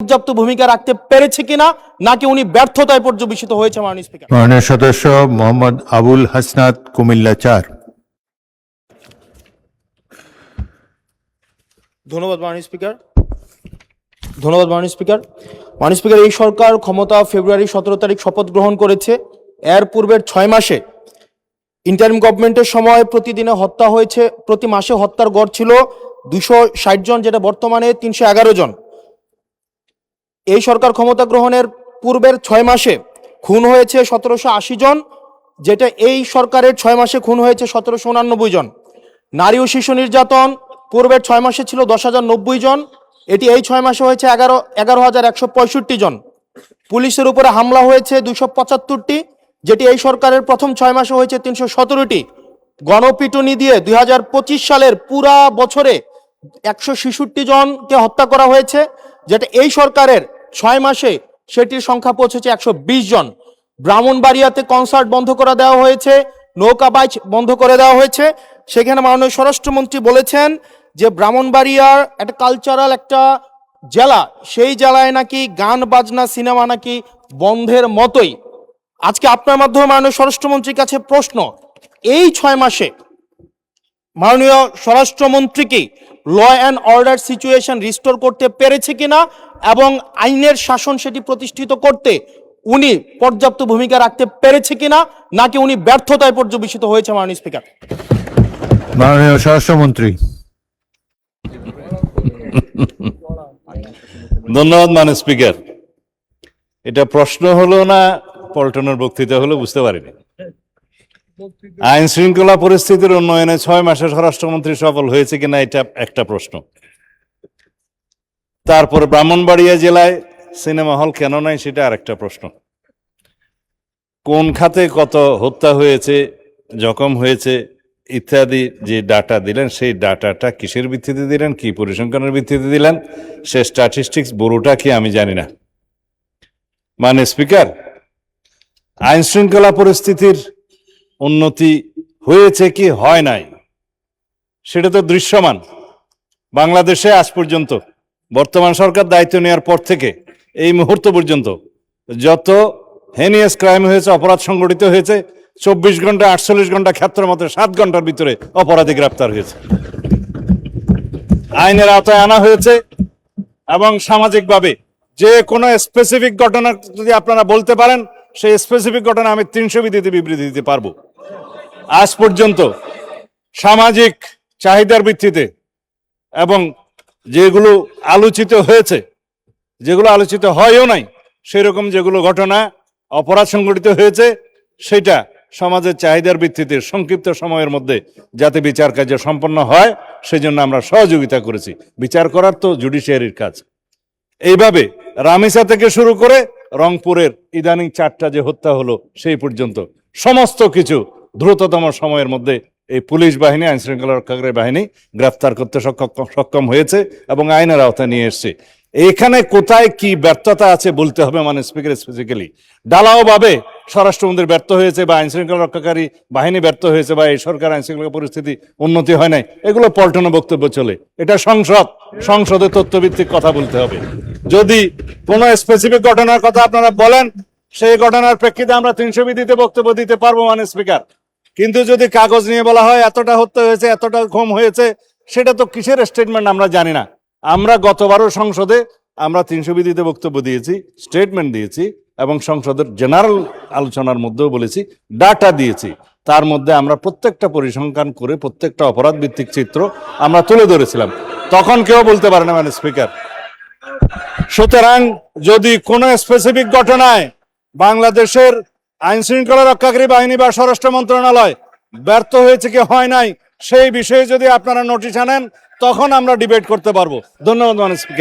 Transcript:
পর্যাপ্ত ভূমিকা রাখতে পেরেছে কিনা নাকি উনি ব্যর্থতায় পর্যবেসিত হয়েছে। মাননীয় স্পিকার। মাননীয় সদস্য মোহাম্মদ আবুল হাসনাত, কুমিল্লা ৪। ধন্যবাদ মাননীয় স্পিকার। মাননীয় স্পিকার, এই সরকার ক্ষমতা ফেব্রুয়ারি 17 তারিখ শপথ গ্রহণ করেছে। এর পূর্বের 6 মাসে ইন্টারিম গভর্নমেন্টের সময় প্রতিদিনে হত্যা হয়েছে, প্রতি মাসে হত্যার গড় ছিল 260 জন, যেটা বর্তমানে 311 জন। এই সরকার ক্ষমতা গ্রহণের পূর্বের 6 মাসে খুন হয়েছে 1780 জন, যেটা এই সরকারের 6 মাসে খুন হয়েছে 1789 জন। নারী ও শিশু নির্যাতন পূর্বের 6 মাসে ছিল 10,090 জন, এটি এই 6 মাসে হয়েছে 11,165 জন। পুলিশের উপরে হামলা হয়েছে 275টি, যেটি এই সরকারের প্রথম 6 মাসে হয়েছে 317টি। গণপিটুনি দিয়ে 2025 সালের পুরা বছরে 166 জনকে হত্যা করা হয়েছে, যেটা এই সরকারের 6 মাসে সেটির সংখ্যা পৌঁছেছে 120 জন। ব্রাহ্মণবাড়িয়াতে কনসার্ট বন্ধ করে দেওয়া হয়েছে, নৌকাবাজ বন্ধ করে দেওয়া হয়েছে। সেখানে মাননীয় স্বরাষ্ট্রমন্ত্রী বলেছেন যে ব্রাহ্মণবাড়িয়ার একটা কালচারাল একটা জেলা, সেই জেলায় নাকি গান বাজনা সিনেমা নাকি বন্ধের মতোই। আজকে আপনার মাধ্যমে মাননীয় স্বরাষ্ট্রমন্ত্রীর কাছে প্রশ্ন, এই 6 মাসে মাননীয় স্বরাষ্ট্রমন্ত্রী কি law and order situation restore করতে পেরেছে কিনা এবং আইনের শাসন সেটি প্রতিষ্ঠিত করতে উনি পর্যাপ্ত ভূমিকা রাখতে পেরেছে কিনা নাকি উনি ব্যর্থতায় পর্যবেসিত হয়েছে। মাননীয় স্পিকার। মাননীয় স্বরাষ্ট্রমন্ত্রী। ধন্যবাদ মাননীয় স্পিকার। এটা প্রশ্ন হলো না পল্টনের বক্তৃতা হলো বুঝতে পারিনি। আইন শৃঙ্খলা পরিস্থিতির উন্নয়নে 6 মাসে স্বরাষ্ট্রমন্ত্রী সফল হয়েছে কিনা এটা একটা প্রশ্ন। তারপর ব্রাহ্মণবাড়িয়া জেলায় সিনেমা হল কেন নাই সেটা আরেকটা প্রশ্ন। কোন খাতে কত হত্যা হয়েছে, জখম হয়েছে ইত্যাদি যে ডাটা দিলেন, সেই ডাটাটা কিসের ভিত্তিতে দিলেন, কি পরিসংখ্যানের ভিত্তিতে দিলেন, সে স্ট্যাটিস্টিক্স বড়টা কি আমি জানি না। মাননীয় স্পিকার, আইন শৃঙ্খলা পরিস্থিতির উন্নতি হয়েছে কি হয় নাই সেটা তো দৃশ্যমান। বাংলাদেশে আজ পর্যন্ত বর্তমান সরকার দায়িত্ব নেওয়ার পর থেকে এই মুহূর্ত পর্যন্ত যত হেনিয়াস ক্রাইম হয়েছে, অপরাধ সংগঠিত হয়েছে, 24 ঘন্টা 48 ঘন্টা ক্ষেত্রের মধ্যে 7 ঘন্টার ভিতরে অপরাধী গ্রেপ্তার হয়েছে, আইনের আওতায় আনা হয়েছে। এবং সামাজিকভাবে যে কোনো স্পেসিফিক ঘটনা যদি আপনারা বলতে পারেন, সেই স্পেসিফিক ঘটনা আমি 300 বিবৃতি দিতে পারবো। আজ পর্যন্ত সামাজিক চাহিদার ভিত্তিতে এবং যেগুলো আলোচিত হয়েছে, যেগুলো আলোচিত হয়ও নাই, সেরকম যেগুলো ঘটনা অপরাধ সংগঠিত হয়েছে, সেটা সমাজের চাহিদার ভিত্তিতে সংক্ষিপ্ত সময়ের মধ্যে যাতে বিচার কার্য সম্পন্ন হয় সেজন্য আমরা সহযোগিতা করেছি। বিচার করার তো জুডিশিয়ারির কাজ। এইভাবে রামিসা থেকে শুরু করে রংপুরের ইদানিং 4টা যে হত্যা হলো সেই পর্যন্ত সমস্ত কিছু দ্রুততম সময়ের মধ্যে এই পুলিশ বাহিনী, আইন শৃঙ্খলা রক্ষাকারী বাহিনী গ্রেফতার করতে সক্ষম হয়েছে এবং আইনের আওতায় নিয়ে এসছে। এখানে কোথায় কি ব্যর্থতা আছে বলতে হবে। মানে স্পিকার স্পেসিক্যালি ডালাও ভাবে স্বরাষ্ট্রমন্ত্রী ব্যর্থ হয়েছে বা আইন শৃঙ্খলা রক্ষাকারী বাহিনী ব্যর্থ হয়েছে বা এই সরকার আইন শৃঙ্খলা পরিস্থিতি উন্নতি হয় নাই, এগুলো পল্টনের বক্তব্য চলে। এটা সংসদে তথ্যভিত্তিক কথা বলতে হবে। যদি কোনো স্পেসিফিক ঘটনার কথা আপনারা বলেন, সেই ঘটনার প্রেক্ষিতে আমরা 300 বিধিতে বক্তব্য দিতে পারবো মানে স্পিকার। কিন্তু যদি কাগজ নিয়ে বলা হয় এতটা হত্যা হয়েছে, এতটা ঘুম হয়েছে, সেটা তো কিসের স্টেটমেন্ট আমরা জানি না। আমরা গতবারও সংসদে আমরা 300 বিধিতে বক্তব্য দিয়েছি, স্টেটমেন্ট দিয়েছি এবং সংসদের জেনারেল আলোচনার মধ্যেও বলেছি, ডাটা দিয়েছি। তার মধ্যে আমরা প্রত্যেকটা পরিসংখ্যান করে প্রত্যেকটা অপরাধ ভিত্তিক চিত্র আমরা তুলে ধরেছিলাম। তখন কেউ বলতে পারে না মানে স্পিকার। সুতরাং যদি কোনো স্পেসিফিক ঘটনায় বাংলাদেশের আইন শৃঙ্খলা রক্ষাকারী বাহিনী বা স্বরাষ্ট্র মন্ত্রণালয় ব্যর্থ হয়েছে কি হয় নাই, সেই বিষয়ে যদি আপনারা নোটিশ আনেন তখন আমরা ডিবেট করতে পারবো। ধন্যবাদ মাননীয় স্পিকার।